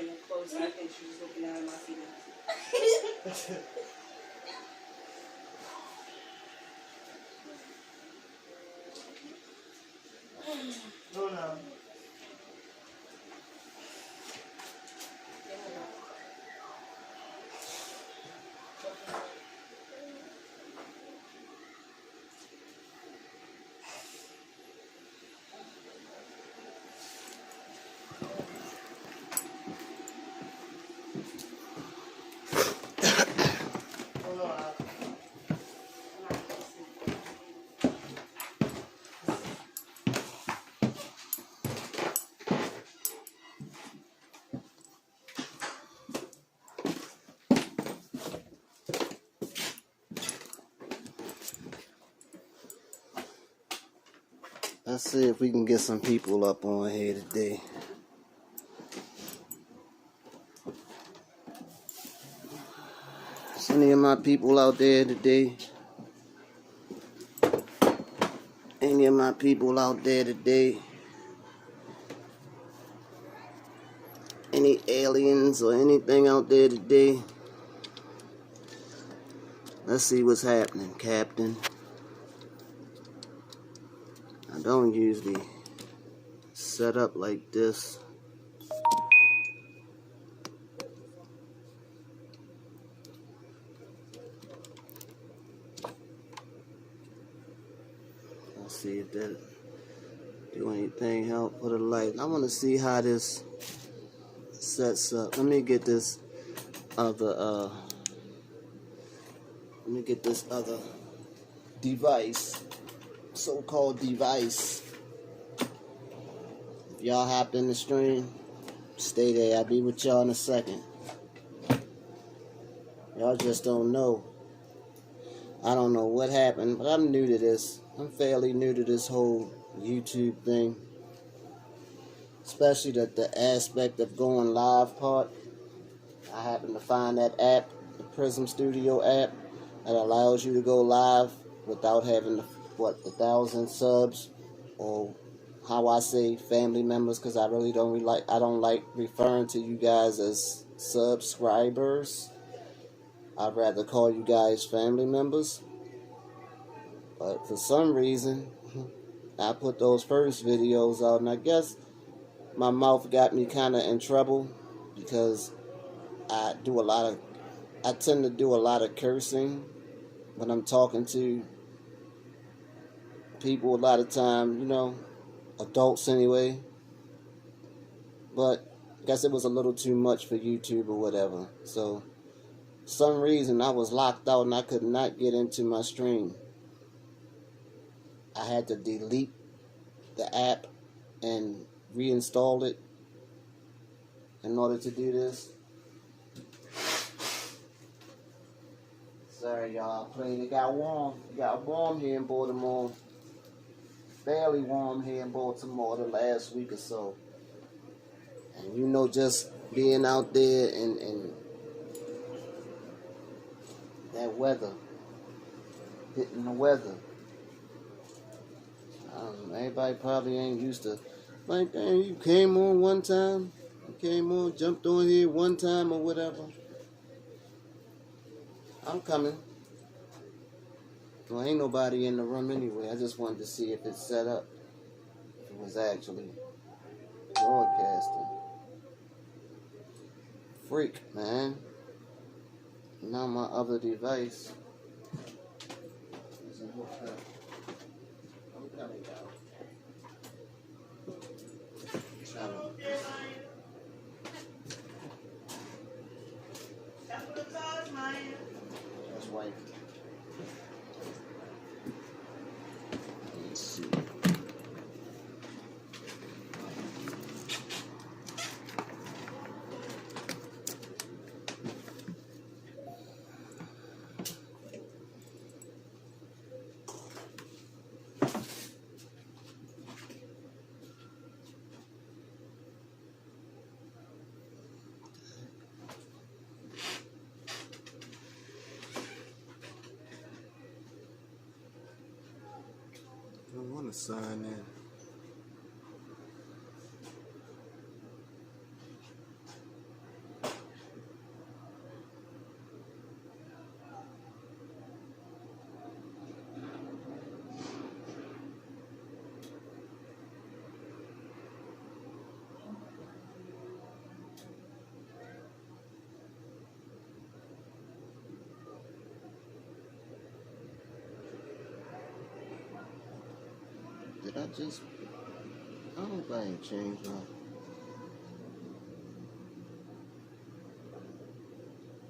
bring it close. I think she's just looking at my feelings. No, no. Let's see if we can get some people up on here today. Is any of my people out there today? Any of my people out there today? Any aliens or anything out there today? Let's see what's happening, Captain. I don't usually set up like this. Let's see if that do anything help put a light. I want to see how this sets up. Let me get this other device, so-called device. If y'all hopped in the stream, stay there. I'll be with y'all in a second. Y'all just don't know. I don't know what happened, but I'm new to this. I'm fairly new to this whole YouTube thing. Especially the aspect of going live part. I happen to find that app, the Prism Studio app, that allows you to go live without having the 1,000 subs, or how I say family members, because I really don't like referring to you guys as subscribers. I'd rather call you guys family members. But for some reason, I put those first videos out, and I guess my mouth got me kind of in trouble because I tend to do a lot of cursing when I'm talking to people a lot of time, you know, adults anyway. But I guess it was a little too much for YouTube or whatever. So, for some reason, I was locked out and I could not get into my stream. I had to delete the app and reinstall it in order to do this. Sorry, y'all. Plane, it got warm. It got warm here in Baltimore. Fairly warm here in Baltimore the last week or so. And you know, just being out there and that weather, hitting the weather. Everybody probably ain't used to, like, dang, you came on one time, jumped on here one time or whatever. I'm coming. Well, ain't nobody in the room anyway. I just wanted to see if it's set up, if it was actually broadcasting. Freak, man. Now my other device isn't hooked up. I'm coming down. That's white. Let's see. I want to sign in. I hope I ain't changed my.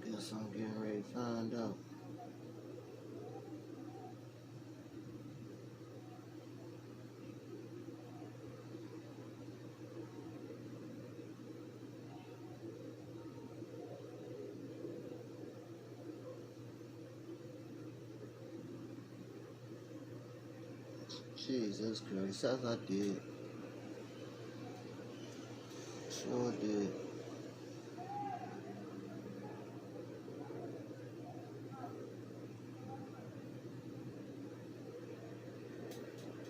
Guess I'm getting ready to find out. Jesus Christ, as I did. Sure did.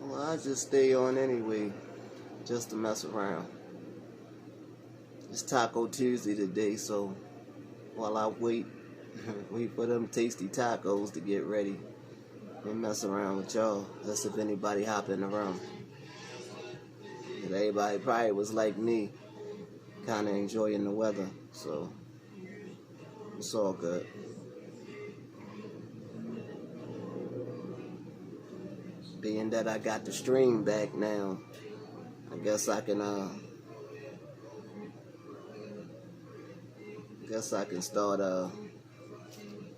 Well, I just stay on anyway, just to mess around. It's Taco Tuesday today, so while I wait for them tasty tacos to get ready and mess around with y'all, that's if anybody hop in the room. And everybody probably was like me, kind of enjoying the weather, so it's all good. Being that I got the stream back now, I guess I can start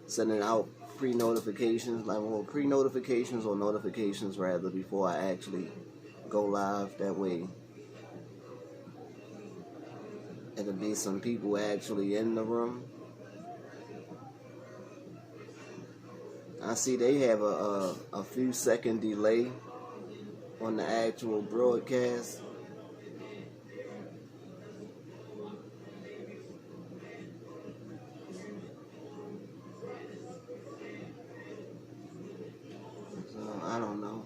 sending out pre-notifications, pre-notifications or notifications rather, before I actually go live. That way it'll be some people actually in the room. I see they have a few second delay on the actual broadcast. So I don't know.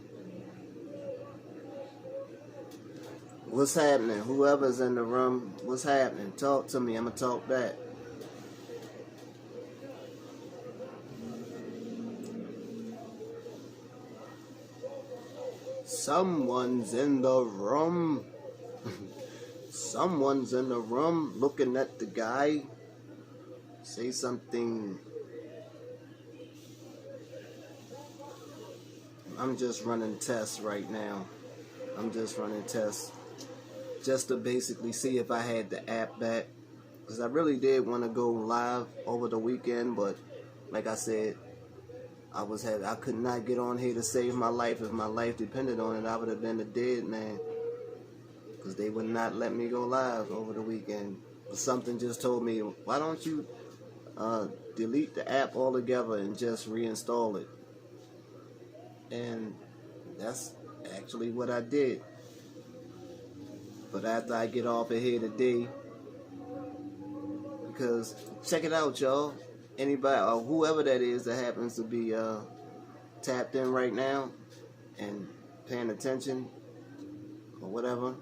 What's happening? Whoever's in the room, what's happening? Talk to me. I'm gonna talk back. Someone's in the room. Someone's in the room looking at the guy. Say something. I'm just running tests right now. I'm just running tests just to basically see if I had the app back. Because I really did want to go live over the weekend, but like I said, I could not get on here to save my life. If my life depended on it, I would have been a dead man. Because they would not let me go live over the weekend. But something just told me, why don't you delete the app altogether and just reinstall it? And that's actually what I did. But after I get off of here today, because check it out, y'all. Anybody or whoever that is that happens to be tapped in right now and paying attention or whatever,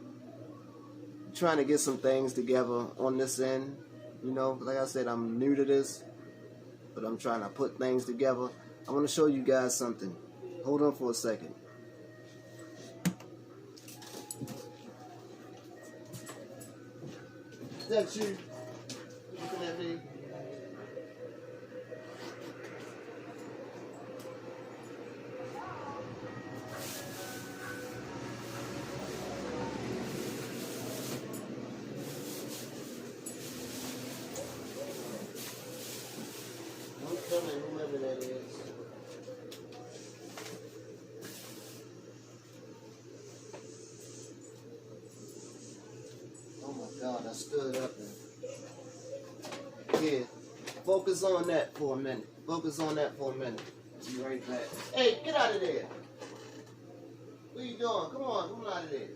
trying to get some things together on this end. You know, like I said, I'm new to this, but I'm trying to put things together. I want to show you guys something. Hold on for a second. Is that you? Looking at me? I'm coming, whoever that is. Oh my God, I stood up and yeah. Focus on that for a minute. Focus on that for a minute. Be right back. Hey, get out of there. What are you doing? Come on, come out of there.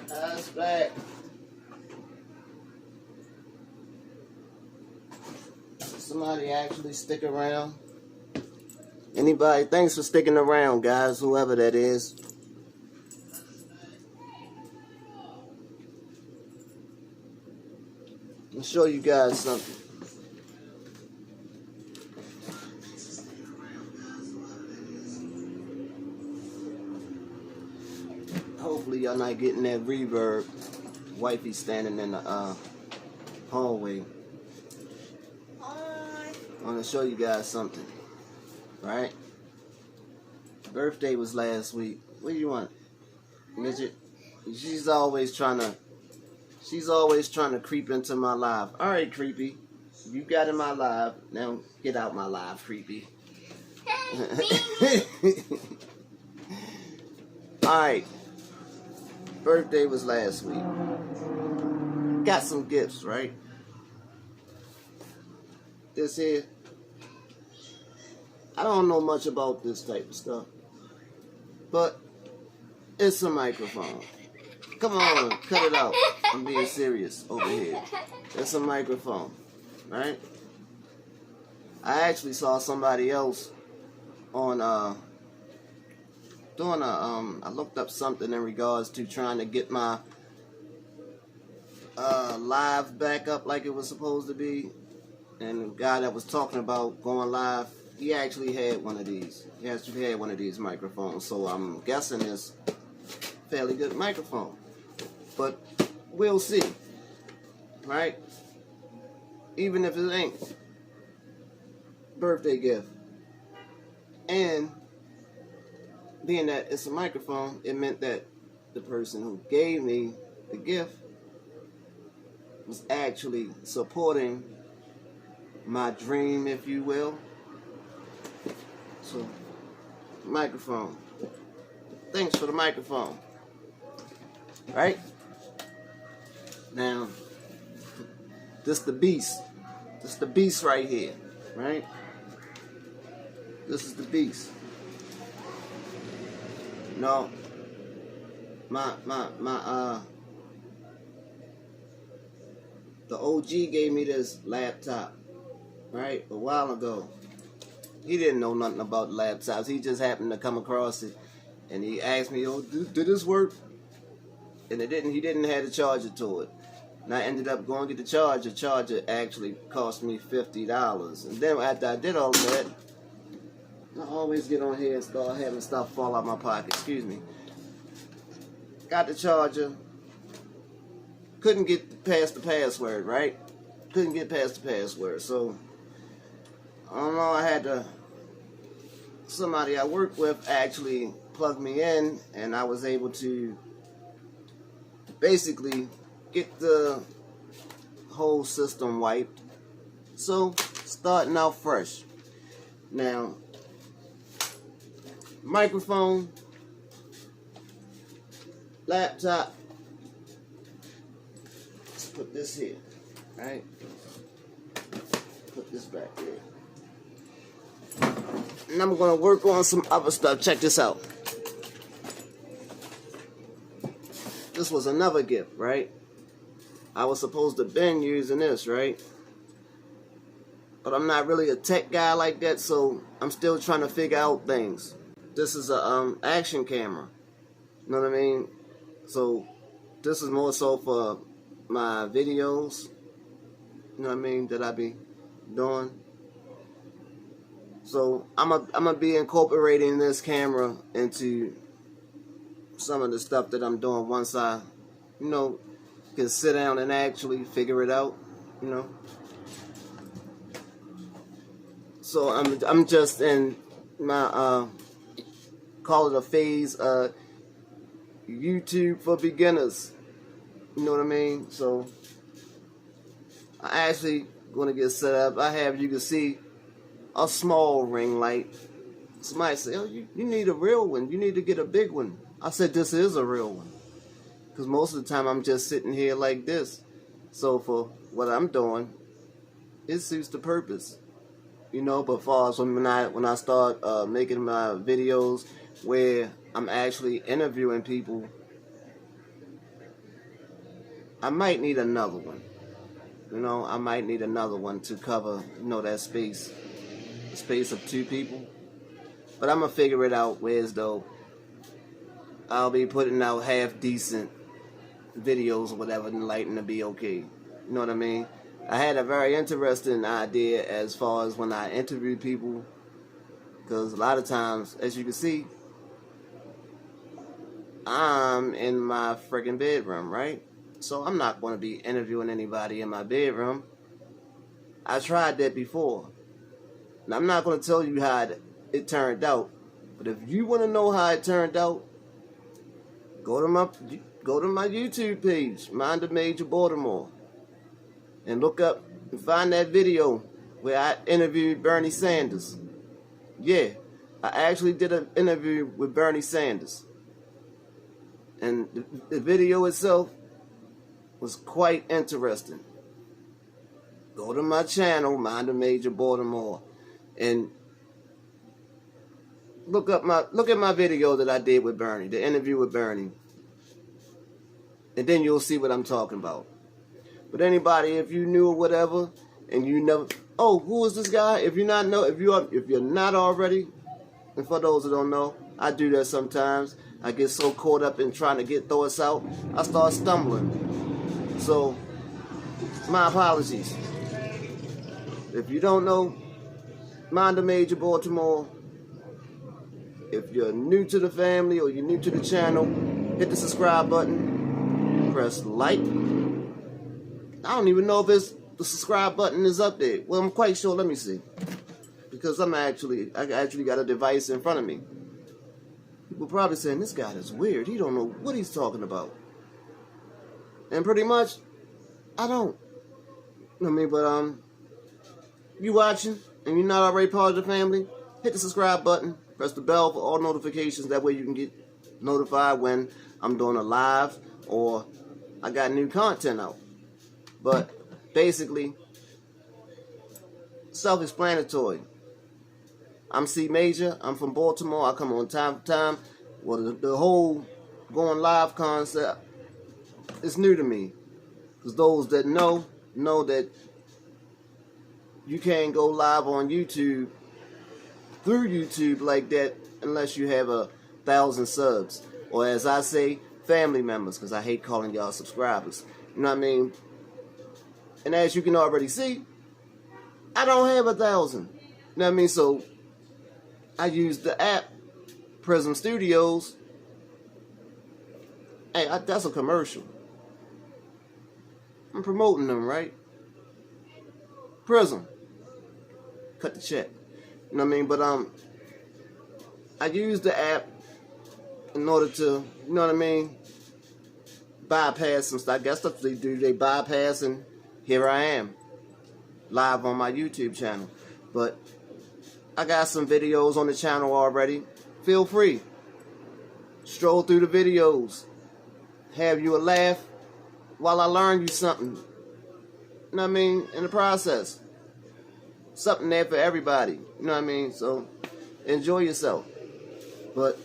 That's back. Somebody actually stick around. Anybody, thanks for sticking around, guys, whoever that is. I'll show you guys something. Hopefully y'all not getting that reverb. Wifey standing in the hallway. I want to show you guys something. Right? Birthday was last week. What do you want? Midget? She's always trying to creep into my life. Alright, creepy. You got in my life. Now get out my life, creepy. Alright. Birthday was last week. Got some gifts, right? This here. I don't know much about this type of stuff. But it's a microphone. Come on, cut it out. I'm being serious over here. It's a microphone, right? I actually saw somebody else on I looked up something in regards to trying to get my live back up like it was supposed to be. And the guy that was talking about going live, he actually had one of these. He actually had one of these microphones. So I'm guessing it's a fairly good microphone. But we'll see. Right? Even if it ain't. Birthday gift. And being that it's a microphone, it meant that the person who gave me the gift was actually supporting my dream, if you will. So, microphone. Thanks for the microphone. Right? Now, this the beast. This the beast right here. Right? This is the beast. No. The OG gave me this laptop, right, a while ago. He didn't know nothing about laptops. He just happened to come across it, and he asked me, "Oh, did this work?" And it didn't. He didn't have the charger to it. And I ended up going to get the charger. The charger actually cost me $50. And then after I did all that, I always get on here and start having stuff fall out my pocket. Excuse me. Got the charger. Couldn't get past the password, right? Couldn't get past the password. So, I don't know, I had to, somebody I work with actually plugged me in, and I was able to basically get the whole system wiped. So, starting out fresh. Now, microphone, laptop. Let's put this here, right? Put this back there. And I'm going to work on some other stuff. Check this out. This was another gift, right? I was supposed to been using this, right? But I'm not really a tech guy like that, so I'm still trying to figure out things. This is a action camera. You know what I mean? So this is more so for my videos, you know what I mean, that I be doing. So I'm gonna be incorporating this camera into some of the stuff that I'm doing once I, you know, can sit down and actually figure it out, you know. So I'm just in my call it a phase YouTube for beginners. You know what I mean? So I actually gonna get set up. I have, you can see, a small ring light. Somebody say, oh, you need a real one. You need to get a big one. I said, this is a real one. Because most of the time I'm just sitting here like this. So for what I'm doing, it suits the purpose. You know, but far as when I start making my videos where I'm actually interviewing people, I might need another one. You know, I might need another one to cover, you know, that space. The space of 2 people. But I'm going to figure it out whereas though I'll be putting out half decent videos or whatever and lighting to be okay. You know what I mean? I had a very interesting idea as far as when I interview people, because a lot of times, as you can see, I'm in my freaking bedroom, right? So I'm not going to be interviewing anybody in my bedroom. I tried that before. And I'm not going to tell you how it turned out. But if you want to know how it turned out, go to my YouTube page, Mind of Major Baltimore, and look up and find that video where I interviewed Bernie Sanders. Yeah, I actually did an interview with Bernie Sanders. And the video itself was quite interesting. Go to my channel, Mind of Major Baltimore, and look at my video that I did with Bernie, the interview with Bernie. And then you'll see what I'm talking about. But anybody, if you knew or whatever, and you never, oh, who is this guy? If you're not already, and for those that don't know, I do that sometimes. I get so caught up in trying to get thoughts out, I start stumbling. So, my apologies. If you don't know, Mind of Major Baltimore, if you're new to the family or you're new to the channel, hit the subscribe button, press like. I don't even know if the subscribe button is up there. Well, I'm quite sure. Let me see. Because I actually got a device in front of me. People probably saying, this guy is weird. He don't know what he's talking about. And pretty much, I don't. I mean, but you watching and you're not already part of the family, hit the subscribe button, press the bell for all notifications. That way you can get notified when I'm doing a live or I got new content out. But basically, self-explanatory. I'm C Major. I'm from Baltimore. I come on time to time. Well, the whole going live concept is new to me. Because those that know that you can't go live on YouTube, through YouTube like that, unless you have 1,000 subs. Or as I say, family members, because I hate calling y'all subscribers. You know what I mean? And as you can already see, I don't have 1,000. You know what I mean? So I use the app, Prism Studios. Hey, that's a commercial. I'm promoting them, right? Prism. Cut the check. You know what I mean? But I use the app in order to, you know what I mean, bypass some stuff. I guess that's what they do. They bypass, and here I am, live on my YouTube channel. But I got some videos on the channel already. Feel free. Stroll through the videos. Have you a laugh while I learn you something. You know what I mean? In the process. Something there for everybody. You know what I mean? So, enjoy yourself. But,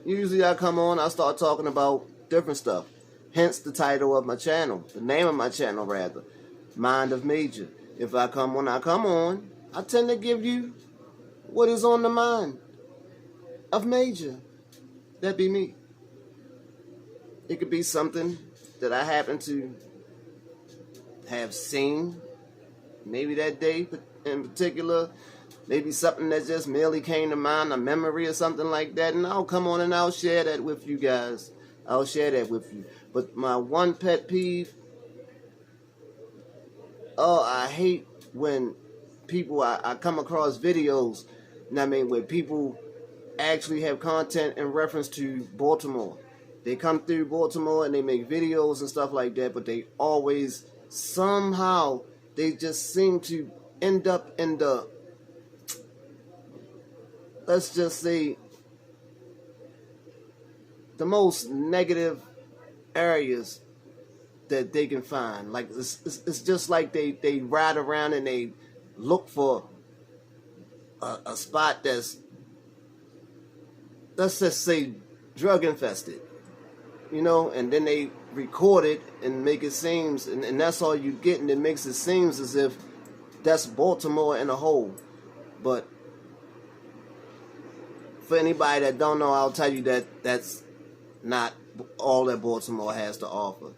usually I come on, I start talking about different stuff. Hence the title of my channel. The name of my channel, rather. Mind of Major. When I come on, I tend to give you what is on the mind of Major. That be me. It could be something that I happen to have seen, maybe that day in particular, maybe something that just merely came to mind, a memory or something like that, and I'll come on and I'll share that with you guys. I'll share that with you. But my one pet peeve, oh, I hate when people, I come across videos, where people actually have content in reference to Baltimore. They come through Baltimore and they make videos and stuff like that, but they always, somehow, they just seem to end up in the, let's just say, the most negative areas that they can find. Like, it's just like they ride around and they look for a spot that's, let's just say, drug infested, and then they record it and make it seem, and that's all you get, and it makes it seem as if that's Baltimore in a whole. But for anybody that don't know, I'll tell you that that's not all that Baltimore has to offer.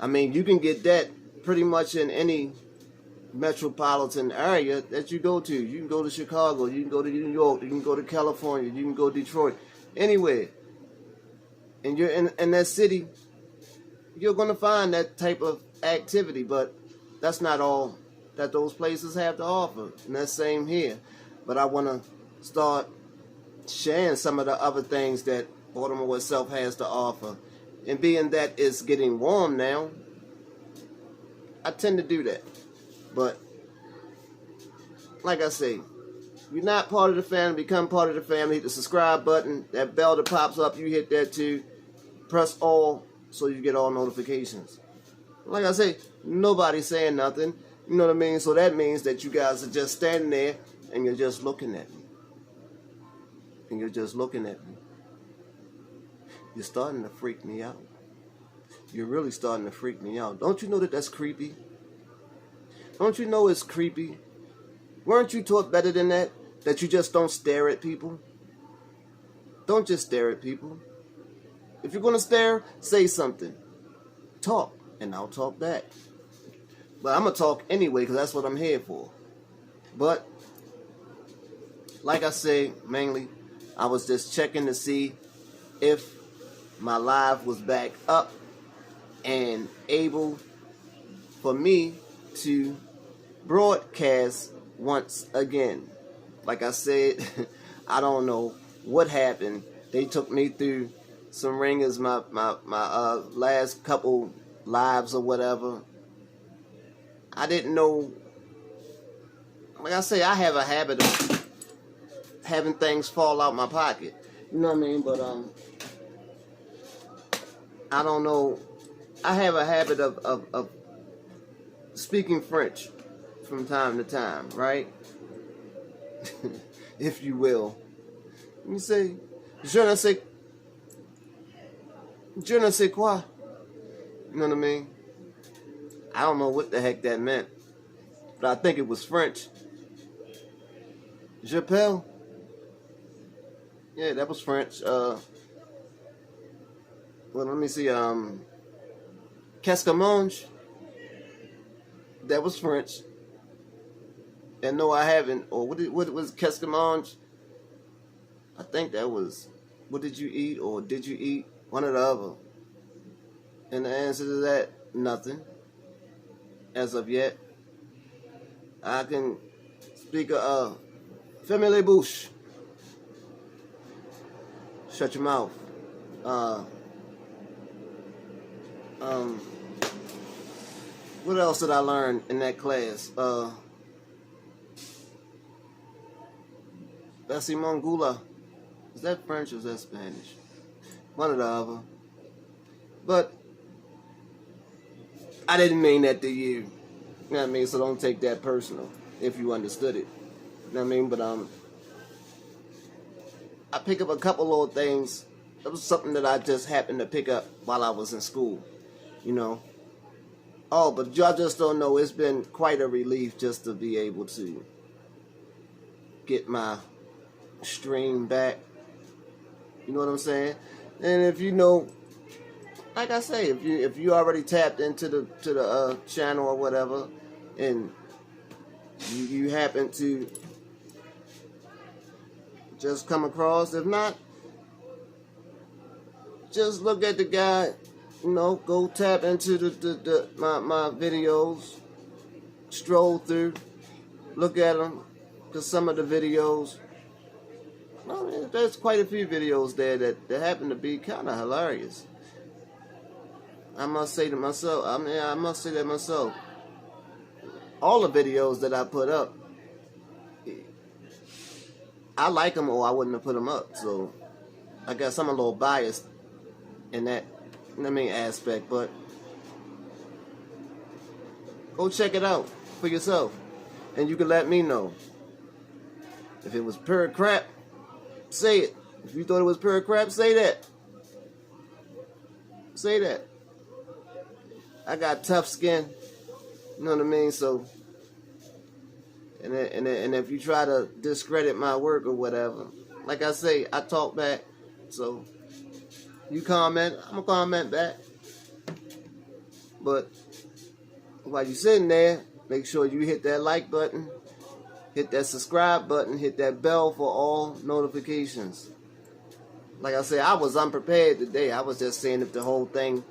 I mean, you can get that pretty much in any metropolitan area that you go to. You can go to Chicago, you can go to New York, you can go to California, you can go to Detroit, anywhere. And you're in that city, you're going to find that type of activity, but that's not all that those places have to offer. And that's same here. But I want to start sharing some of the other things that Baltimore itself has to offer. And being that it's getting warm now, I tend to do that. But like I say, if you're not part of the family, become part of the family. Hit the subscribe button. That bell that pops up, you hit that too. Press all so you get all notifications. Like I say, nobody's saying nothing. You know what I mean? So that means that you guys are just standing there and you're just looking at me. And you're just looking at me. You're starting to freak me out. You're really starting to freak me out. Don't you know that that's creepy? Don't you know it's creepy? Weren't you taught better than that? That you just don't stare at people? Don't just stare at people. If you're going to stare, say something. Talk, and I'll talk back. But I'm going to talk anyway, because that's what I'm here for. But, like I say, mainly, I was just checking to see if my live was back up and able for me to broadcast once again. Like I said, I don't know what happened. They took me through some ringers my last couple lives or whatever. I didn't know. Like I say, I have a habit of having things fall out my pocket. You know what I mean? But I don't know. I have a habit of speaking French from time to time, right? If you will. Let me say, je ne sais quoi. You know what I mean? I don't know what the heck that meant, but I think it was French. Je parle. Yeah, that was French. Well, let me see. Qu'est-ce que mange? That was French. And no, I haven't. Or what was qu'est-ce que mange? I think that was, what did you eat or did you eat? One or the other. And the answer to that, nothing. As of yet. I can speak fermez les bouches. Shut your mouth. What else did I learn in that class? That's Mongula. Is that French or is that Spanish? One or the other. But I didn't mean that to you. You know what I mean? So don't take that personal if you understood it. You know what I mean? But I pick up a couple little things. It was something that I just happened to pick up while I was in school. You know. Oh, but y'all just don't know. It's been quite a relief just to be able to get my stream back. You know what I'm saying? And if you know, like I say, if you already tapped into the channel or whatever, and you happen to just come across, if not, just look at the guy, go tap into my videos, stroll through, look at them, because some of the videos, there's quite a few videos there that happen to be kind of hilarious. I must say that myself. All the videos that I put up, I like them or I wouldn't have put them up. So I guess I'm a little biased in that, aspect. But go check it out for yourself, and you can let me know. If it was pure crap, say it. If you thought it was pure crap, say that. Say that. I got tough skin. You know what I mean? So, and if you try to discredit my work or whatever, like I say, I talk back. So, you comment, I'm going to comment back. But while you're sitting there, make sure you hit that like button, hit that subscribe button, hit that bell for all notifications. Like I said, I was unprepared today. I was just saying if the whole thing,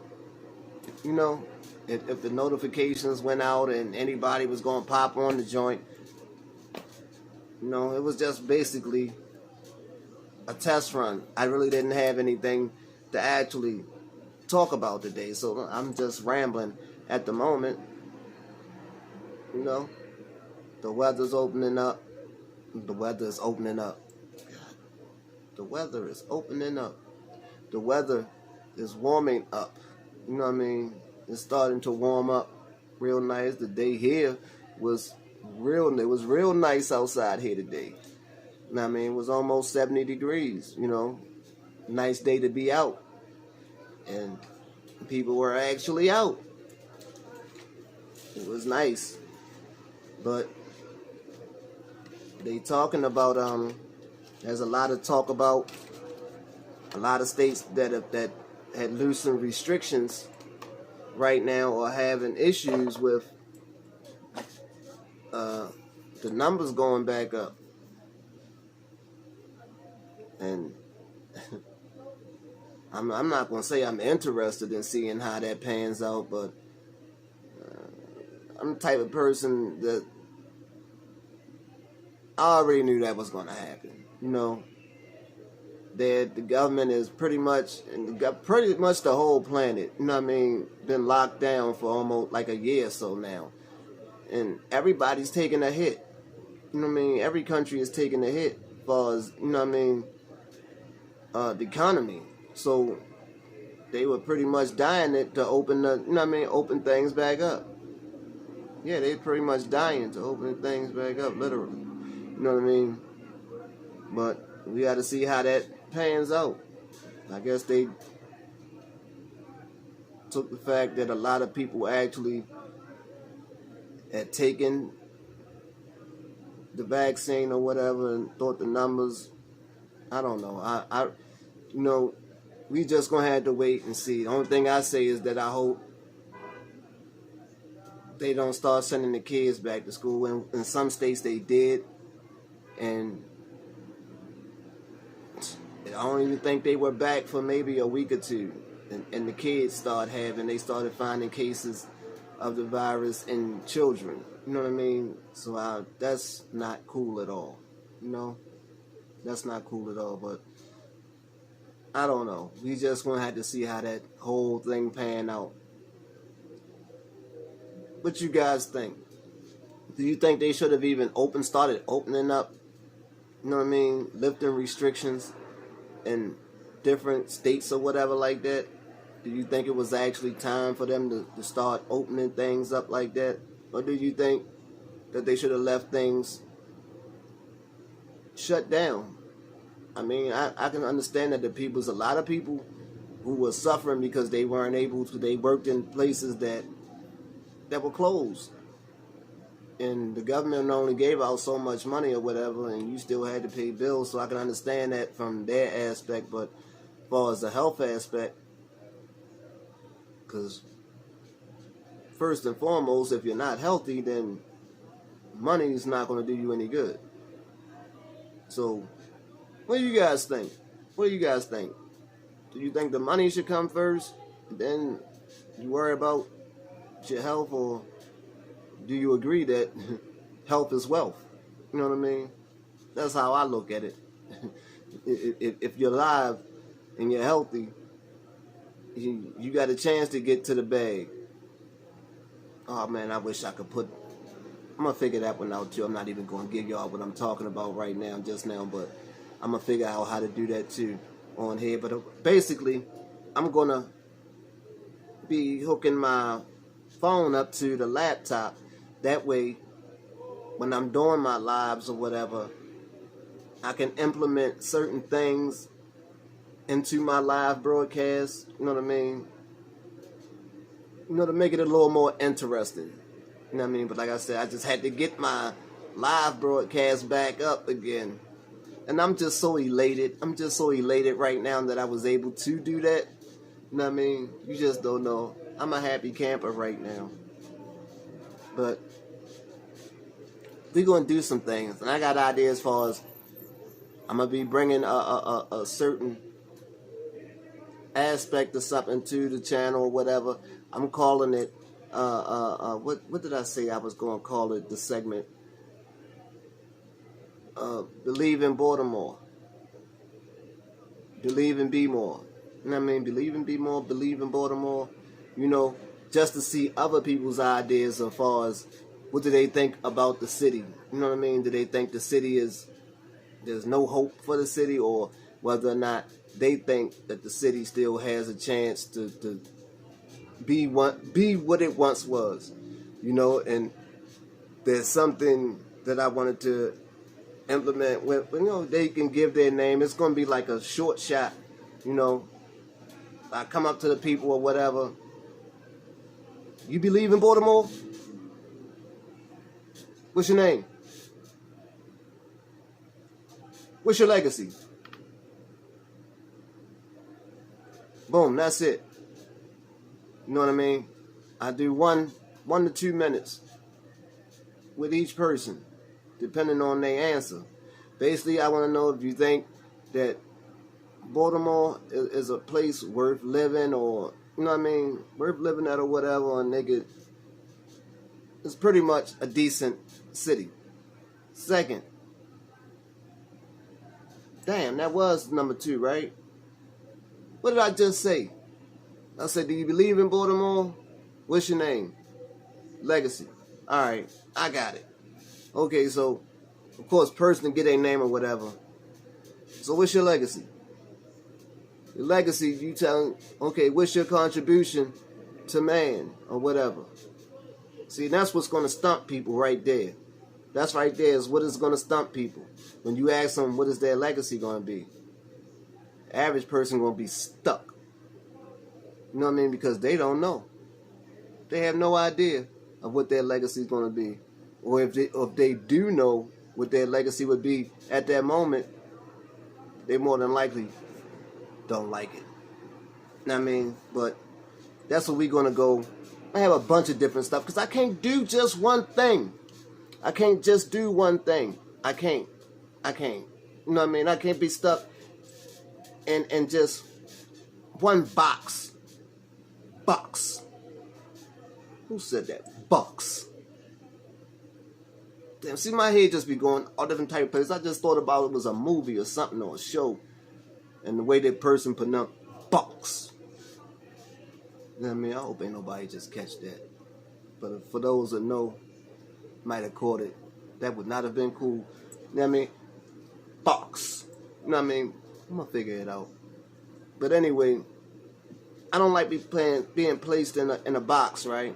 if the notifications went out and anybody was going to pop on the joint, it was just basically a test run. I really didn't have anything to actually talk about today, so I'm just rambling at the moment. The weather's opening up. The weather is opening up. The weather is opening up. The weather is warming up. You know what I mean? It's starting to warm up real nice. The day here was real nice outside here today. You know what I mean? It was almost 70 degrees, Nice day to be out. And people were actually out. It was nice. But they talking about there's a lot of talk about a lot of states that had loosened restrictions right now are having issues with the numbers going back up. And I'm not going to say I'm interested in seeing how that pans out, but I'm the type of person that I already knew that was going to happen. That the government is pretty much the whole planet, been locked down for almost like a year or so now. And everybody's taking a hit. Every country is taking a hit as far as, the economy. So they were pretty much dying to open open things back up. Yeah, they pretty much dying to open things back up, literally. You know what I mean? But we got to see how that pans out. I guess they took the fact that a lot of people actually had taken the vaccine or whatever and thought the numbers, I don't know. We just gonna have to wait and see. The only thing I say is that I hope they don't start sending the kids back to school. In some states they did, and I don't even think they were back for maybe a week or two. And the kids they started finding cases of the virus in children. You know what I mean? So that's not cool at all. That's not cool at all. But I don't know. We just gonna have to see how that whole thing pan out. What you guys think? Do you think they should have even started opening up? You know what I mean? Lifting restrictions in different states or whatever like that? Do you think it was actually time for them to start opening things up like that? Or do you think that they should have left things shut down? I can understand that a lot of people who were suffering because they weren't able to, they worked in places that were closed. And the government only gave out so much money or whatever, and you still had to pay bills, so I can understand that from their aspect. But as far as the health aspect, Because first and foremost, if you're not healthy, then money is not going to do you any good. So, what do you guys think? What do you guys think? Do you think the money should come first, then you worry about your health, or do you agree that health is wealth? You know what I mean? That's how I look at it. If you're alive and you're healthy, you got a chance to get to the bag. Oh man, I wish I could put. I'm gonna figure that one out too. I'm not even gonna give y'all what I'm talking about right now, just now, but I'm gonna figure out how to do that too on here. But basically, I'm gonna be hooking my phone up to the laptop. That way, when I'm doing my lives or whatever, I can implement certain things into my live broadcast, you know what I mean? You know, to make it a little more interesting. You know what I mean? But like I said, I just had to get my live broadcast back up again. And I'm just so elated. I'm just so elated right now that I was able to do that. You know what I mean? You just don't know. I'm a happy camper right now. But we're going to do some things. And I got ideas as far as I'm going to be bringing a certain aspect of something to the channel or whatever. I'm calling it, what did I say I was going to call it, the segment? Believe in Baltimore. Believe and be more. You know what I mean? Believe and be more, believe in Baltimore. You know, just to see other people's ideas as far as what do they think about the city. You know what I mean? Do they think the city there's no hope for the city, or whether or not they think that the city still has a chance to be what it once was, you know? And there's something that I wanted to implement with, you know, they can give their name. It's going to be like a short shot, you know. I come up to the people or whatever. You believe in Baltimore? What's your name? What's your legacy? Boom, that's it. You know what I mean? I do 1 to 2 minutes with each person, depending on their answer. Basically, I want to know if you think that Baltimore is a place worth living, or, you know what I mean, worth living at or whatever, and it's pretty much a decent city. Second, damn, that was number 2, right? What did I just say? I said, do you believe in Baltimore? What's your name? Legacy. All right, I got it. Okay, so, of course, person get a name or whatever. So what's your legacy? Your legacy, you tell, okay, what's your contribution to man or whatever? See, that's what's going to stump people right there. That's right there is what is going to stump people. When you ask them what is their legacy going to be, average person going to be stuck. You know what I mean? Because they don't know. They have no idea of what their legacy is going to be. Or if they do know what their legacy would be at that moment, they more than likely don't like it. You know what I mean? But that's what we're going to go. I have a bunch of different stuff because I can't do just one thing. I can't just do one thing. I can't. You know what I mean? I can't be stuck in just one box. Who said that? Box. Damn, see, my head just be going all different type of places. I just thought about it was a movie or something or a show, and the way that person pronounced box. You know what I mean? I hope ain't nobody just catch that. But for those that know, might have caught it. That would not have been cool. You know what I mean? Box. You know what I mean? I'm gonna figure it out. But anyway, I don't like being placed in a box, right?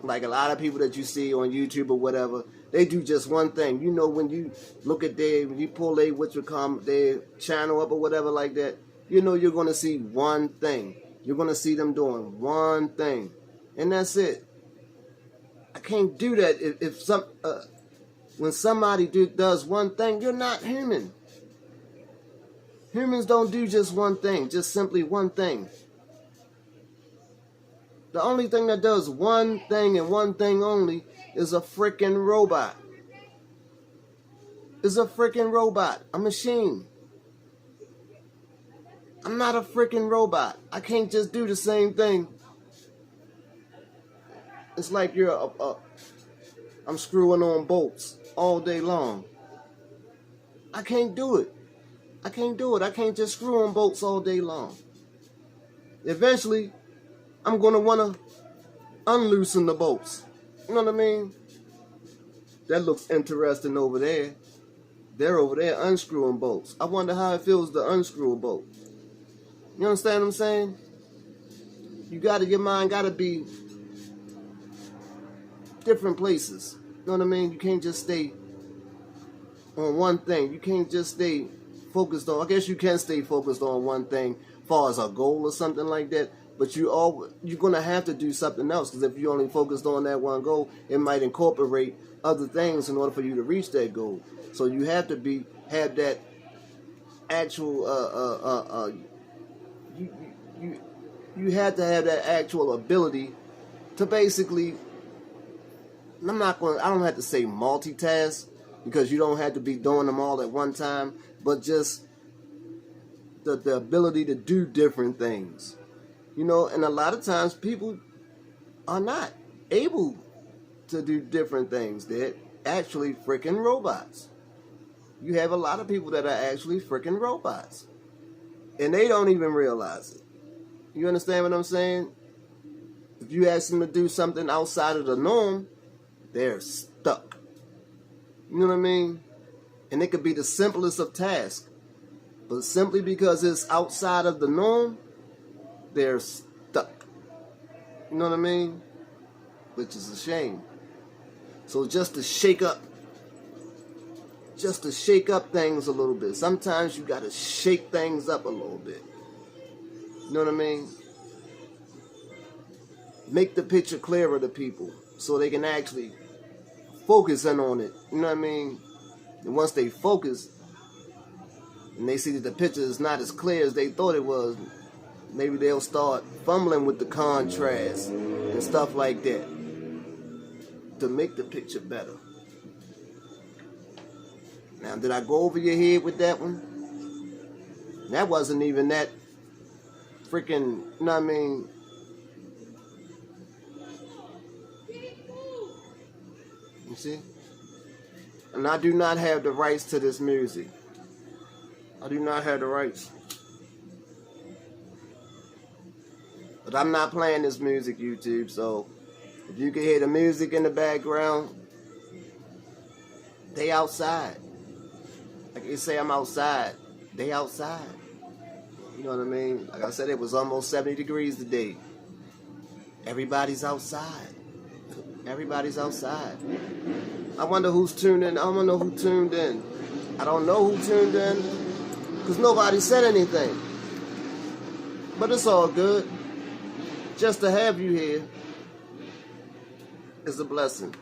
Like a lot of people that you see on YouTube or whatever, they do just one thing. You know, when you look at when you pull their channel up or whatever like that, you know you're gonna see one thing. You're gonna see them doing one thing, and that's it. I can't do that when somebody does one thing. You're not human. Humans don't do just one thing, just simply one thing. The only thing that does one thing and one thing only is a freaking robot. Is a freaking robot, a machine. I'm not a freaking robot. I can't just do the same thing. It's like I'm screwing on bolts all day long. I can't do it. I can't do it. I can't just screw on bolts all day long. Eventually, I'm going to want to unloosen the bolts. You know what I mean? That looks interesting over there. They're over there unscrewing bolts. I wonder how it feels to unscrew a bolt. You understand what I'm saying? Your mind got to be different places. You know what I mean? You can't just stay on one thing. You can't just stay focused on, I guess you can stay focused on one thing as far as a goal or something like that, but you're going to have to do something else, because if you only focused on that one goal, it might incorporate other things in order for you to reach that goal. So you have to have that actual you have to have that actual ability to basically, I don't have to say multitask, because you don't have to be doing them all at one time, but just the ability to do different things. You know, and a lot of times people are not able to do different things. They're actually freaking robots. You have a lot of people that are actually freaking robots, and they don't even realize it. You understand what I'm saying? If you ask them to do something outside of the norm, they're stuck. You know what I mean? And it could be the simplest of tasks, but simply because it's outside of the norm, they're stuck. You know what I mean? Which is a shame. So just to shake up things a little bit. Sometimes you got to shake things up a little bit. You know what I mean? Make the picture clearer to people so they can actually focus in on it. You know what I mean? And once they focus and they see that the picture is not as clear as they thought it was, maybe they'll start fumbling with the contrast and stuff like that to make the picture better. Now, did I go over your head with that one? That wasn't even that freaking, you know what I mean? You see? And I do not have the rights to this music. I do not have the rights. But I'm not playing this music, YouTube, so if you can hear the music in the background, they outside. Like you say, I'm outside. They outside. You know what I mean? Like I said, it was almost 70 degrees today. Everybody's outside. Everybody's outside. I wonder who's tuned in. I don't know who tuned in. I don't know who tuned in because nobody said anything. But it's all good. Just to have you here is a blessing.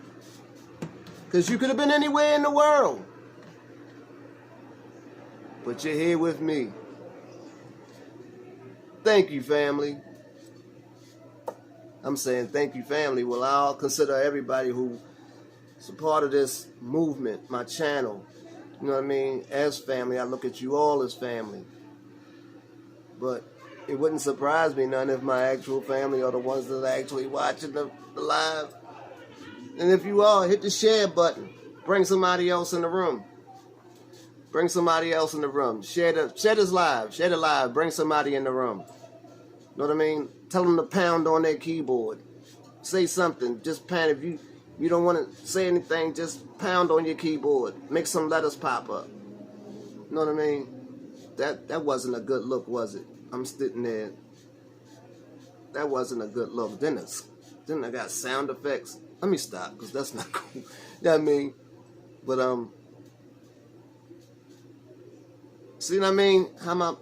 Because you could have been anywhere in the world. But you're here with me. Thank you, family. I'm saying thank you, family. Well, I'll consider everybody who is a part of this movement, my channel. You know what I mean? As family, I look at you all as family. But it wouldn't surprise me none if my actual family are the ones that are actually watching the live. And if you are, hit the share button. Bring somebody else in the room. Bring somebody else in the room. Share this live. Share the live. Bring somebody in the room. Know what I mean? Tell them to pound on their keyboard. Say something. Just pound. If you don't want to say anything, just pound on your keyboard. Make some letters pop up. You know what I mean? That wasn't a good look, was it? I'm sitting there. That wasn't a good look. Then I got sound effects. Let me stop, because that's not cool. You know what I mean? But see what I mean? How my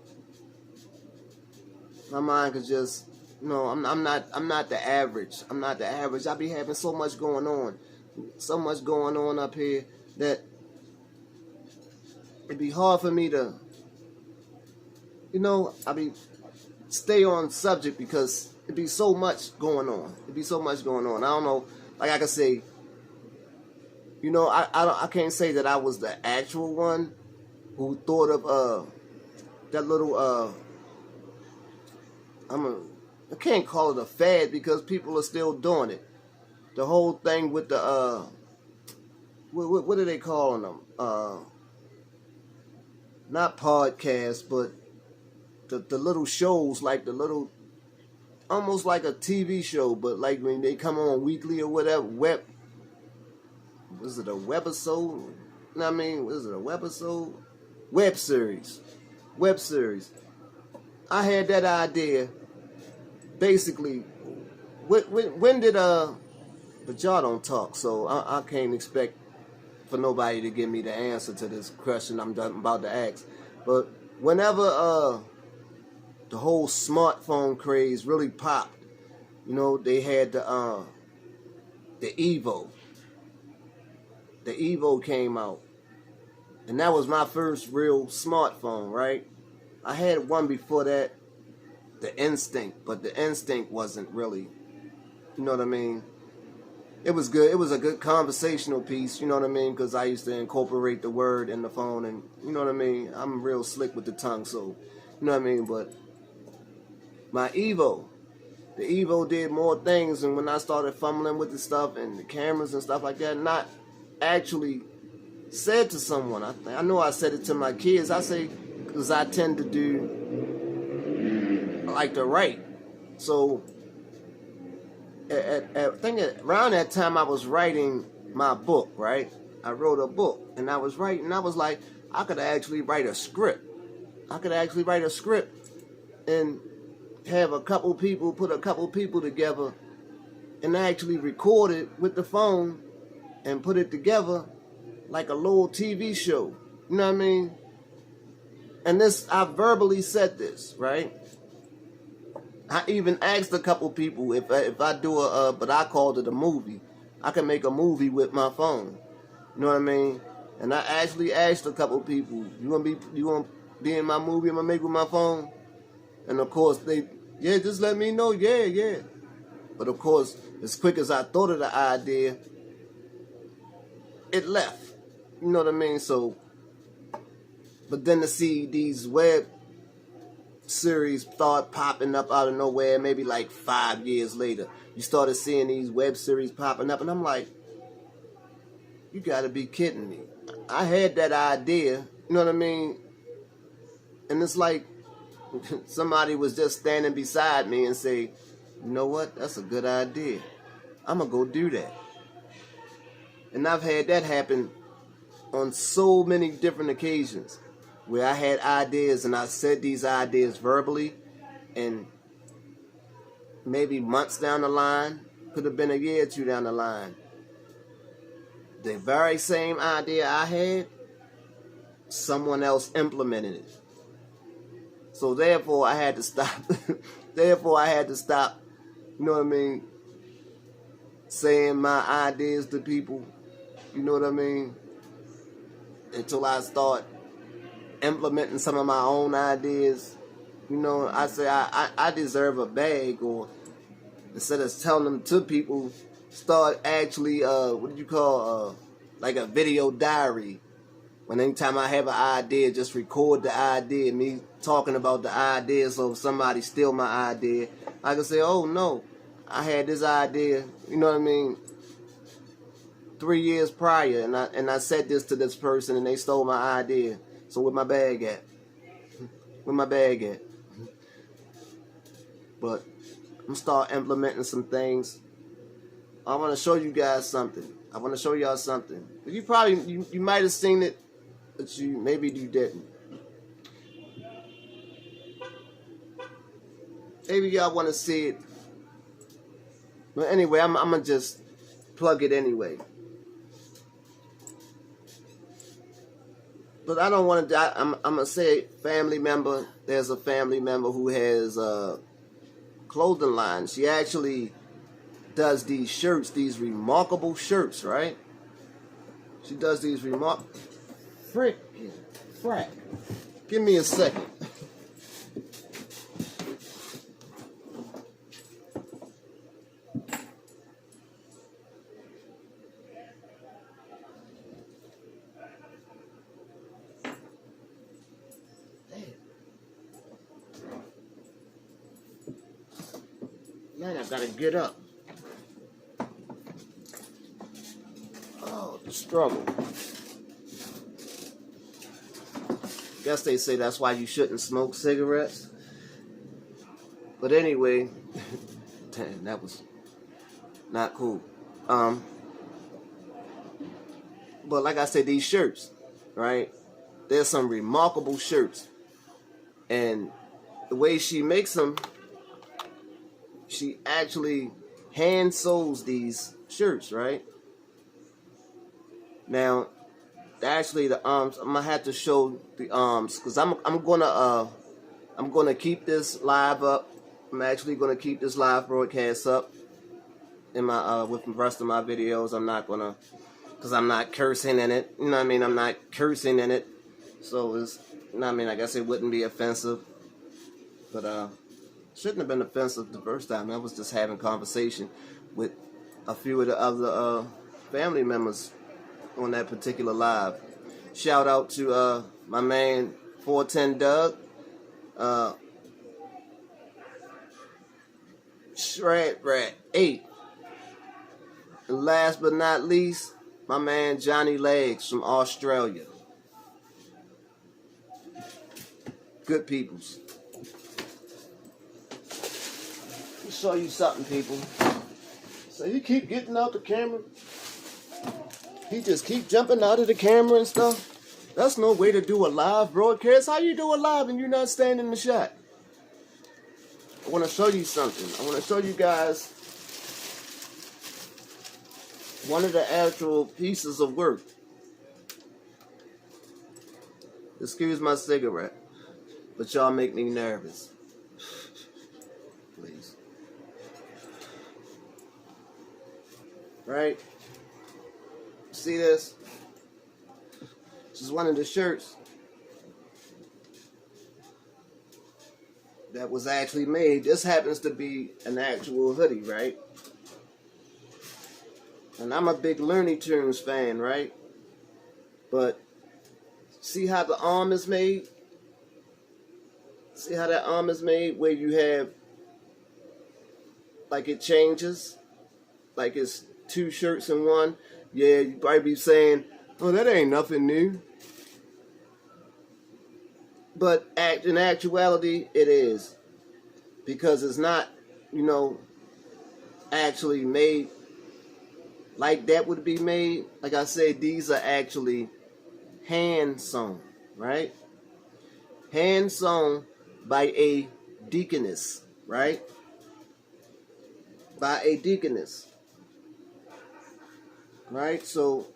mind could just, I'm not the average. I'm not the average. I be having so much going on up here that it'd be hard for me to, stay on subject because it'd be so much going on. It'd be so much going on. I don't know. Like I could say, you know, I can't say that I was the actual one who thought of that little I can't call it a fad because people are still doing it. The whole thing with the what are they calling them? Not podcasts, but the little shows, like the little, almost like a TV show, but like when they come on weekly or whatever. Was it a webisode? You know what I mean? Was it a webisode? Web series. I had that idea. Basically, when did but y'all don't talk, so I can't expect for nobody to give me the answer to this question I'm about to ask. But whenever the whole smartphone craze really popped, you know, they had the Evo. The Evo came out, and that was my first real smartphone, right? I had one before that, the Instinct, but the Instinct wasn't really, you know what I mean? It was good. It was a good conversational piece, you know what I mean? Because I used to incorporate the word in the phone, and you know what I mean? I'm real slick with the tongue, so you know what I mean? But my Evo, the Evo did more things, and when I started fumbling with the stuff and the cameras and stuff like that, not actually said to someone. I know I said it to my kids. I say, because I tend to do like to write. So I think around that time I was writing my book, right? I wrote a book, and I was writing. I was like, I could actually write a script. And have put a couple people together, and actually record it with the phone and put it together like a little TV show. You know what I mean? And this, I verbally said this, right? I even asked a couple people if I do but I called it a movie. I can make a movie with my phone. You know what I mean? And I actually asked a couple people, you want to be in my movie I'm gonna make with my phone? And of course just let me know, yeah. But of course, as quick as I thought of the idea, it left. You know what I mean? So, but then to see these web series start popping up out of nowhere, maybe like 5 years later, you started seeing these web series popping up, and I'm like, you gotta be kidding me. I had that idea, you know what I mean? And it's like somebody was just standing beside me and say, you know what, that's a good idea. I'm gonna go do that. And I've had that happen on so many different occasions where I had ideas and I said these ideas verbally, and maybe months down the line, could have been a year or two down the line, the very same idea I had, someone else implemented it. So therefore I had to stop. You know what I mean? Saying my ideas to people, you know what I mean? Until I start implementing some of my own ideas. You know, I say I deserve a bag, or instead of telling them to people, start actually like a video diary. When anytime I have an idea, just record the idea, me talking about the idea, so if somebody steal my idea, I can say, oh no, I had this idea, you know what I mean, 3 years prior, and I said this to this person, and they stole my idea. So where my bag at? But I'm gonna start implementing some things. I want to show you guys something. I want to show y'all something. You probably you might have seen it, but maybe you didn't. Maybe y'all want to see it. But anyway, I'm gonna just plug it anyway. But I don't want to. I'm gonna say family member. There's a family member who has a clothing line. She actually does these shirts, these remarkable shirts, right? She does these frack. Give me a second. Man, I gotta get up. Oh, the struggle. Guess they say that's why you shouldn't smoke cigarettes. But anyway, damn, that was not cool. But like I said, these shirts, right? There's some remarkable shirts. And the way she makes them, she actually hand sews these shirts, right? Now, actually the arms, I'm gonna have to show the arms because I'm gonna keep this live up. I'm actually gonna keep this live broadcast up in my with the rest of my videos. I'm not gonna, because I'm not cursing in it. You know what I mean? I'm not cursing in it. So it's, you know what I mean? I guess it wouldn't be offensive. But shouldn't have been offensive the first time. I was just having conversation with a few of the other family members on that particular live. Shout out to my man 410 Doug, Shred Rat 8, and last but not least, my man Johnny Legs from Australia. Good peoples. Let me show you something, people. So you keep getting out the camera. He just keep jumping out of the camera and stuff. That's no way to do a live broadcast. How you do a live and you're not staying in the shot? I want to show you something. I want to show you guys one of the actual pieces of work. Excuse my cigarette, but y'all make me nervous. Please. Right? See this? This is one of the shirts that was actually made. This happens to be an actual hoodie, right? And I'm a big Looney Tunes fan, right? But see how the arm is made? See how that arm is made where you have, like it changes? Like it's two shirts in one? Yeah, you probably be saying, oh, that ain't nothing new. But in actuality, it is. Because it's not, you know, actually made like that would be made. Like I said, these are actually hand sewn, right? Hand sewn by a deaconess, right? By a deaconess. Right? So,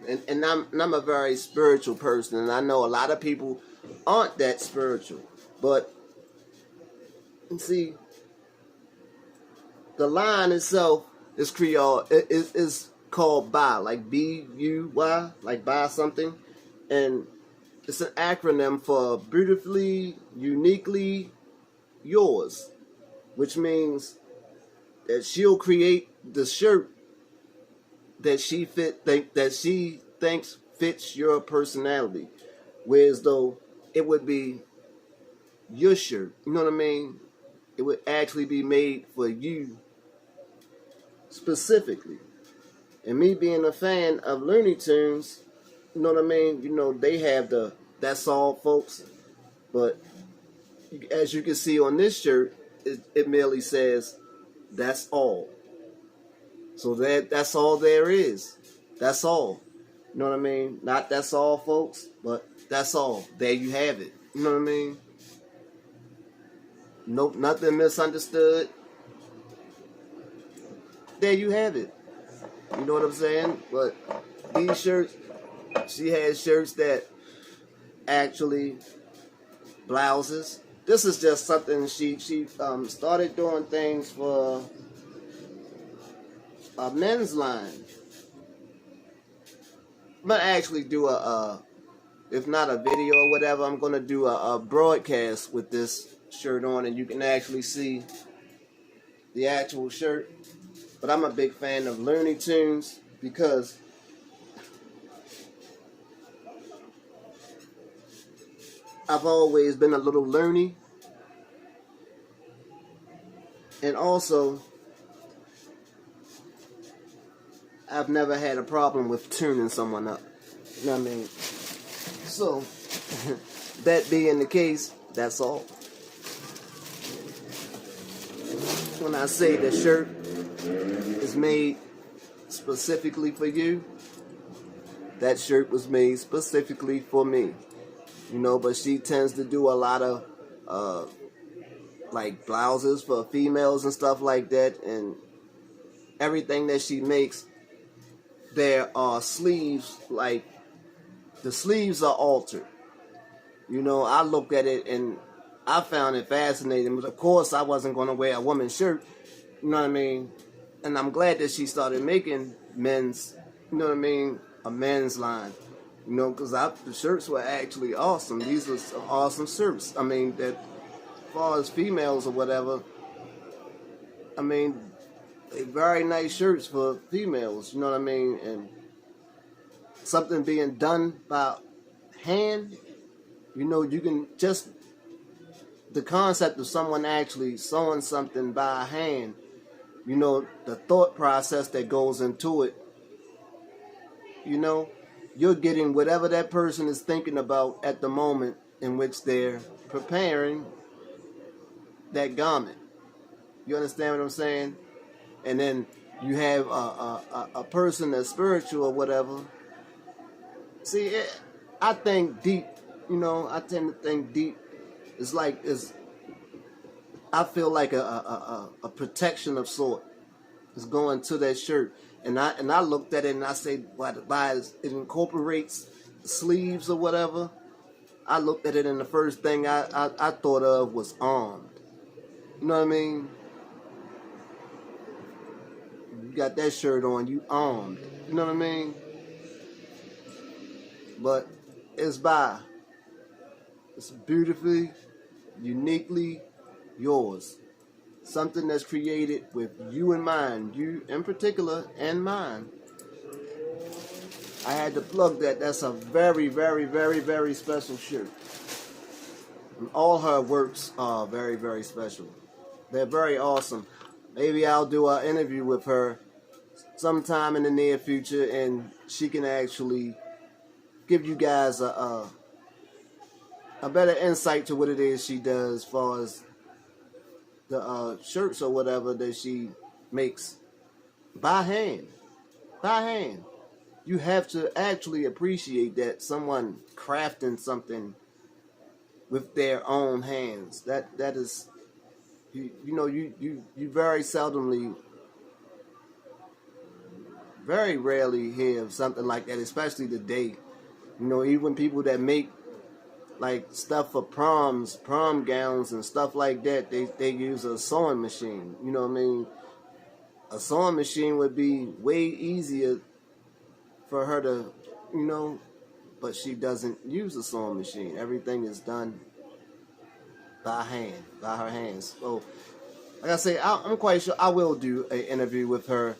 and I'm a very spiritual person, and I know a lot of people aren't that spiritual. But, see, the line itself is Creole, is called BUY, like B-U-Y, like buy something. And it's an acronym for beautifully, uniquely yours, which means that she'll create the shirt that she thinks fits your personality. Whereas though it would be your shirt, you know what I mean? It would actually be made for you specifically. And me being a fan of Looney Tunes, you know what I mean? You know, they have the that's all, folks. But as you can see on this shirt, it merely says that's all. So that's all there is. That's all. You know what I mean? Not that's all, folks, but that's all. There you have it. You know what I mean? Nope, nothing misunderstood. There you have it. You know what I'm saying? But these shirts, she has shirts that actually blouses. This is just something she started doing things for a men's line. I'm gonna actually do if not a video or whatever, I'm gonna do a broadcast with this shirt on, and you can actually see the actual shirt. But I'm a big fan of Looney Tunes because I've always been a little loony. And also, I've never had a problem with tuning someone up. You know what I mean? So, that being the case, that's all. When I say the shirt is made specifically for you, that shirt was made specifically for me. You know, but she tends to do a lot of like blouses for females and stuff like that, and everything that she makes, there are sleeves, like the sleeves are altered. You know, I looked at it and I found it fascinating, but of course I wasn't going to wear a woman's shirt, you know what I mean? And I'm glad that she started making men's, you know what I mean, a men's line. You know, because the shirts were actually awesome. These were some awesome shirts. I mean, that as far as females or whatever, I mean, they very nice shirts for females, you know what I mean? And something being done by hand, you know, you can just, the concept of someone actually sewing something by hand, you know, the thought process that goes into it, you know, you're getting whatever that person is thinking about at the moment in which they're preparing that garment. You understand what I'm saying? And then you have a person that's spiritual or whatever. See, I think deep, you know, I tend to think deep. It's like, I feel like a protection of sort is going to that shirt. And I looked at it and I say, why it incorporates sleeves or whatever. I looked at it and the first thing I thought of was armed. You know what I mean? You got that shirt on, you armed. You know what I mean? But it's beautifully, uniquely yours. Something that's created with you in mind, you in particular and mine. I had to plug that. That's a very, very, very, very special shirt. And all her works are very, very special. They're very awesome. Maybe I'll do an interview with her sometime in the near future, and she can actually give you guys a better insight to what it is she does as far as the shirts or whatever that she makes by hand. By hand. You have to actually appreciate that someone crafting something with their own hands. That is, you know, you very seldomly, very rarely hear of something like that, especially today. You know, even people that make like stuff for prom gowns and stuff like that, they use a sewing machine. You know what I mean? A sewing machine would be way easier for her to, you know, but she doesn't use a sewing machine. Everything is done by hand, by her hands. So, like I say, I'm quite sure I will do an interview with her,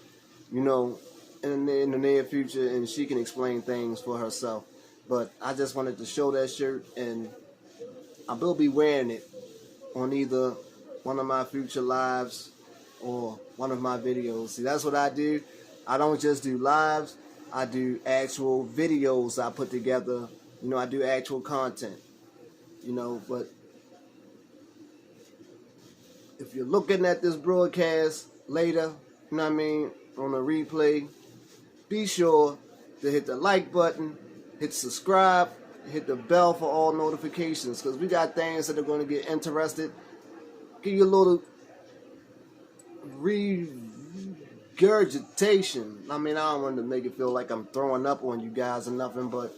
you know, in the near future, and she can explain things for herself. But I just wanted to show that shirt, and I will be wearing it on either one of my future lives or one of my videos. See, that's what I do. I don't just do lives. I do actual videos I put together. You know, I do actual content. You know, but if you're looking at this broadcast later, you know what I mean, on a replay, be sure to hit the like button, hit subscribe, hit the bell for all notifications, because we got things that are going to get interested. Give you a little regurgitation. I mean, I don't want to make it feel like I'm throwing up on you guys or nothing, but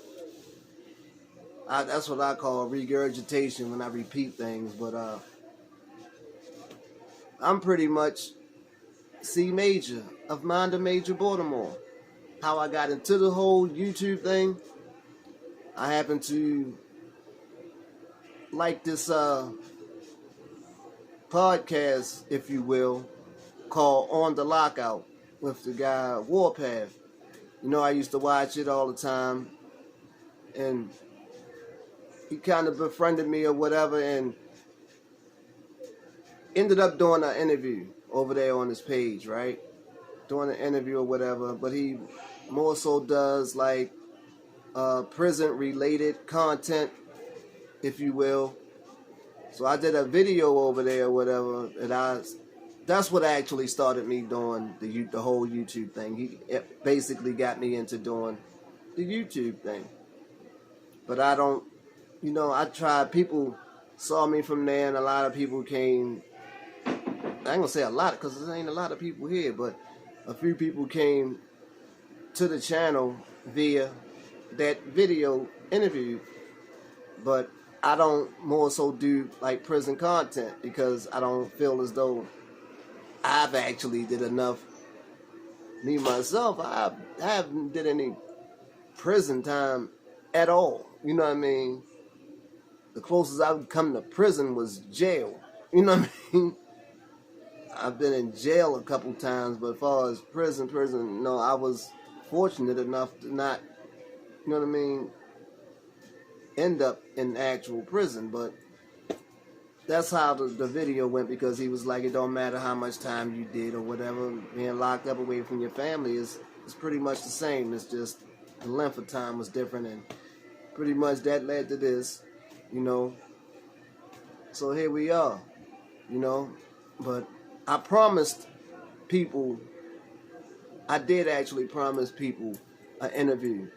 that's what I call regurgitation when I repeat things. But I'm pretty much C major of Minda Major, Baltimore. How I got into the whole YouTube thing, I happen to like this podcast, if you will, called On the Lockout with the guy Warpath. You know, I used to watch it all the time, and he kind of befriended me or whatever, and ended up doing an interview over there on his page, right? Doing an interview or whatever, but he more so does like prison related content, if you will. So I did a video over there or whatever, and that's what actually started me doing the whole YouTube thing. It basically got me into doing the YouTube thing. But I don't, I tried. People saw me from there, and a lot of people came. I ain't gonna say a lot because there ain't a lot of people here, but a few people came to the channel via that video interview. But I don't more so do like prison content because I don't feel as though I've actually did enough. Me myself, I haven't did any prison time at all. You know what I mean? The closest I've come to prison was jail. You know what I mean? I've been in jail a couple times, but as far as prison, no, I was fortunate enough to not, you know what I mean, end up in actual prison. But that's how the video went, because he was like, it don't matter how much time you did or whatever, being locked up away from your family is pretty much the same. It's just the length of time was different, and pretty much that led to this, you know. So here we are, you know. But I promised people, I did actually promise people an interview,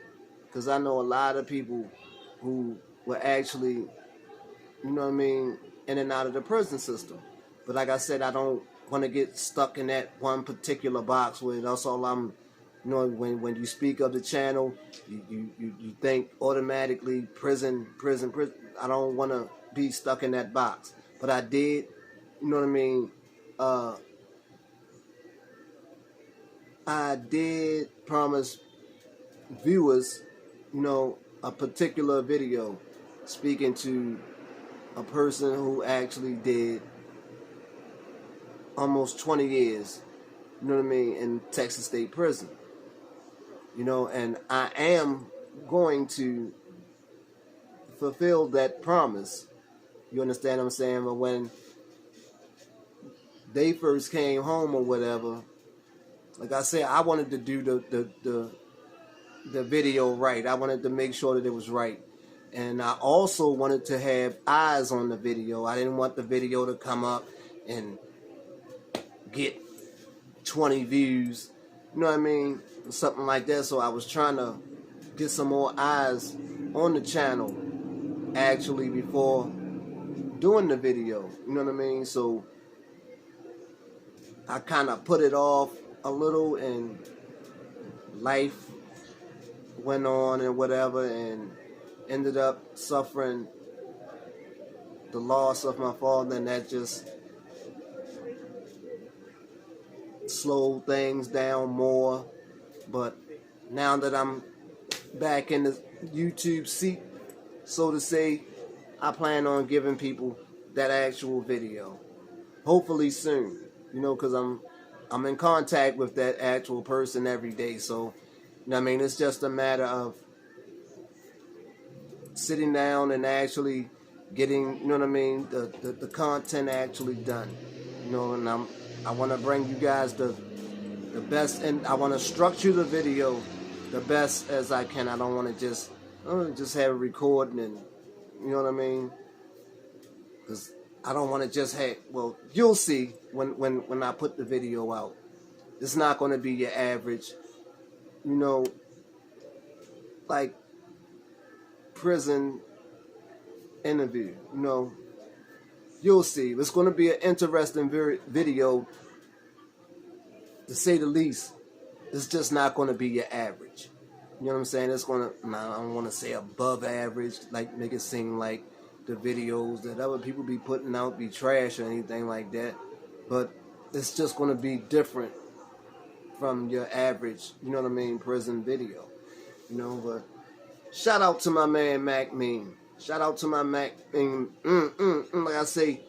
because I know a lot of people who were actually, you know what I mean, in and out of the prison system. But like I said, I don't want to get stuck in that one particular box where that's all I'm, you know, when you speak of the channel, you think automatically prison. I don't want to be stuck in that box. But I did, you know what I mean, I did promise viewers, you know, a particular video speaking to a person who actually did almost 20 years, you know what I mean, in Texas State Prison. You know, and I am going to fulfill that promise. You understand what I'm saying? But when they first came home or whatever, like I said, I wanted to do the video right. I wanted to make sure that it was right. And I also wanted to have eyes on the video. I didn't want the video to come up and get 20 views, you know what I mean, something like that. So I was trying to get some more eyes on the channel actually before doing the video, you know what I mean. So I kind of put it off a little, and life went on and whatever, and ended up suffering the loss of my father, and that just slowed things down more. But now that I'm back in the YouTube seat, so to say, I plan on giving people that actual video, hopefully soon, you know, because I'm in contact with that actual person every day. So, you know what I mean, it's just a matter of sitting down and actually getting, you know what I mean, the content actually done, you know. And I want to bring you guys the best, and I want to structure the video the best as I can. I don't want to just have it recording, and you know what I mean, because I don't want to just have, well, you'll see when I put the video out. It's not going to be your average, you know, like prison interview, you know. You'll see. It's going to be an interesting video, to say the least. It's just not going to be your average. You know what I'm saying? It's going to, I don't want to say above average, like make it seem like the videos that other people be putting out be trash or anything like that. But it's just going to be different from your average, you know what I mean, prison video. You know, but shout out to my man Mac Mean. Shout out to my Mac Mean. Like I say,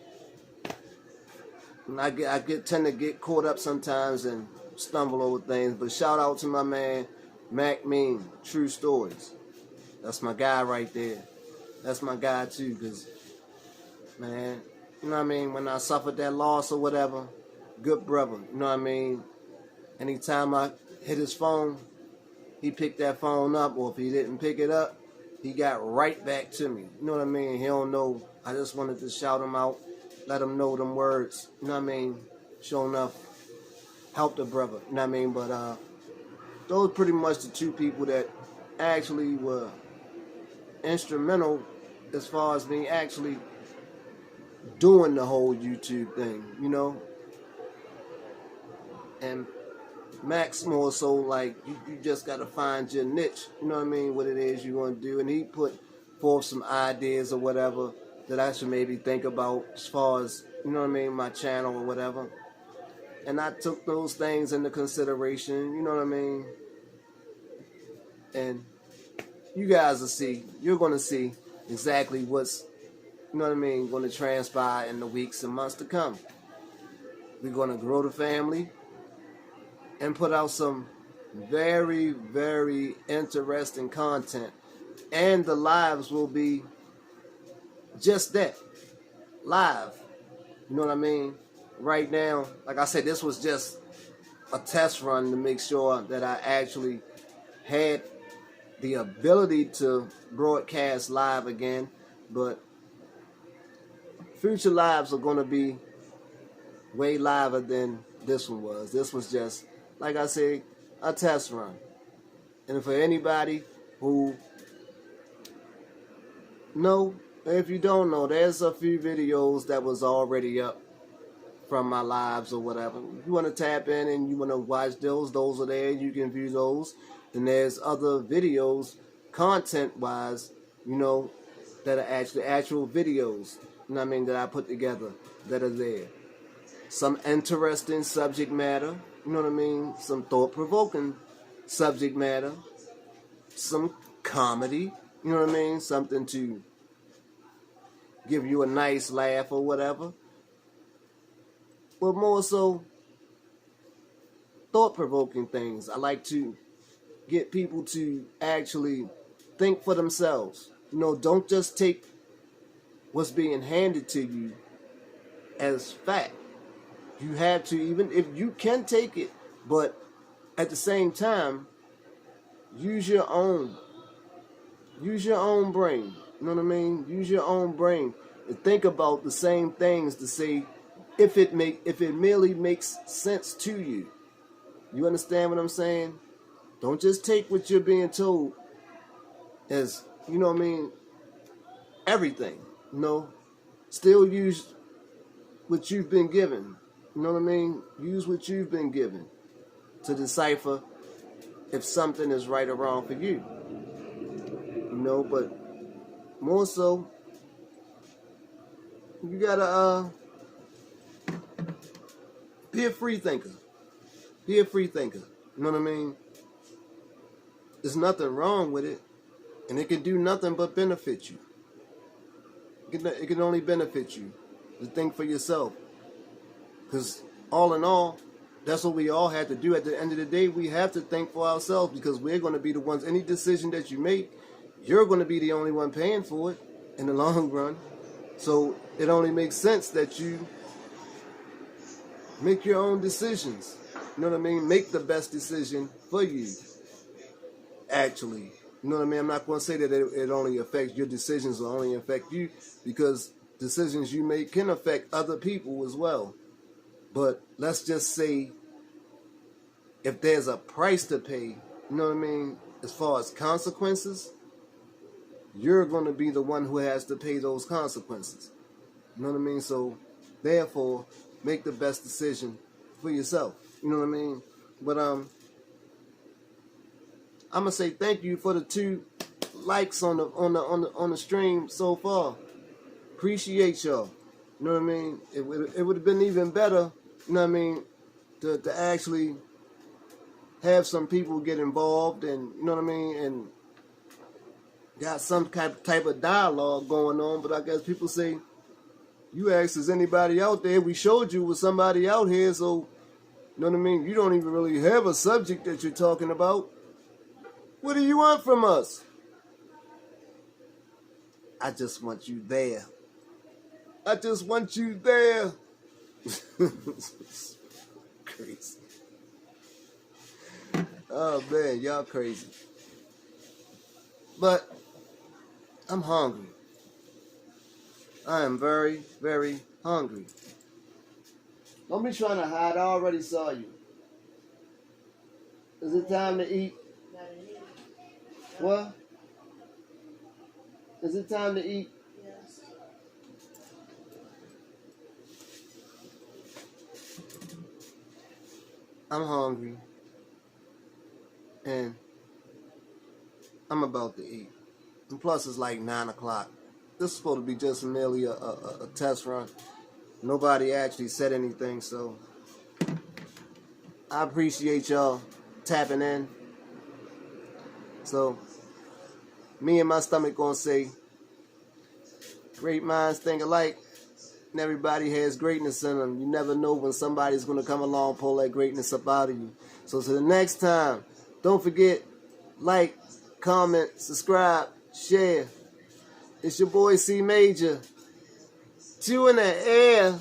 I tend to get caught up sometimes and stumble over things. But shout out to my man Mac Mean. True Stories. That's my guy right there. That's my guy too, because, man, you know what I mean, when I suffered that loss or whatever, good brother, you know what I mean. Anytime I hit his phone, he picked that phone up, or if he didn't pick it up, he got right back to me. You know what I mean? He don't know. I just wanted to shout him out, let him know them words. You know what I mean? Sure enough, help the brother. You know what I mean? But those pretty much the two people that actually were instrumental as far as me actually doing the whole YouTube thing, you know? And Max more so like you just gotta find your niche, you know what I mean, what it is you want to do. And he put forth some ideas or whatever that I should maybe think about as far as, you know what I mean, my channel or whatever. And I took those things into consideration, you know what I mean? And you guys will see, you're gonna see exactly what's, you know what I mean, gonna transpire in the weeks and months to come. We're gonna grow the family and put out some very, very interesting content. And the lives will be just that, live. You know what I mean? Right now, like I said, this was just a test run to make sure that I actually had the ability to broadcast live again. But future lives are going to be way liver than this one was. This was just, like I said, a test run. And for anybody who know, if you don't know, there's a few videos that was already up from my lives or whatever. If you want to tap in and you want to watch those are there. You can view those. And there's other videos, content-wise, you know, that are actually actual videos, you know what I mean, that I put together that are there. Some interesting subject matter, you know what I mean? Some thought-provoking subject matter. Some comedy, you know what I mean? Something to give you a nice laugh or whatever. But more so, thought-provoking things. I like to get people to actually think for themselves. You know, don't just take what's being handed to you as fact. You have to, even if you can take it, but at the same time, use your own brain. You know what I mean? Use your own brain and think about the same things to say if it merely makes sense to you. You understand what I'm saying? Don't just take what you're being told as, you know what I mean, everything. You know, still use what you've been given. You know what I mean? Use what you've been given to decipher if something is right or wrong for you. You know, but more so, you gotta be a free thinker. Be a free thinker. You know what I mean? There's nothing wrong with it, and it can do nothing but benefit you. It can only benefit you to think for yourself. Because all in all, that's what we all have to do. At the end of the day, we have to think for ourselves, because we're going to be the ones, any decision that you make, you're going to be the only one paying for it in the long run. So it only makes sense that you make your own decisions. You know what I mean? Make the best decision for you, actually. You know what I mean? I'm not going to say that it only affects your decisions or only affect you, because decisions you make can affect other people as well. But let's just say if there's a price to pay, you know what I mean, as far as consequences, you're going to be the one who has to pay those consequences. You know what I mean? So, therefore, make the best decision for yourself. You know what I mean? But I'm gonna say thank you for the 2 likes on the stream so far. Appreciate y'all. You know what I mean? It would have been even better, you know what I mean, to actually have some people get involved, and you know what I mean, and got some type of dialogue going on. But I guess people say, you asked, is anybody out there? We showed you with somebody out here, so you know what I mean? You don't even really have a subject that you're talking about. What do you want from us? I just want you there. I just want you there. Crazy. Oh man, y'all crazy. But I'm hungry. I am very, very hungry. Don't be trying to hide. I already saw you. Is it time to eat? What? Is it time to eat? Yes. I'm hungry. And I'm about to eat. And plus it's like 9 o'clock. This is supposed to be just merely a test run. Nobody actually said anything, so I appreciate y'all tapping in. So me and my stomach gonna say, great minds think alike, and everybody has greatness in them. You never know when somebody's gonna come along and pull that greatness up out of you. So the next time, don't forget, like, comment, subscribe, share. It's your boy C Major. 2 in the air.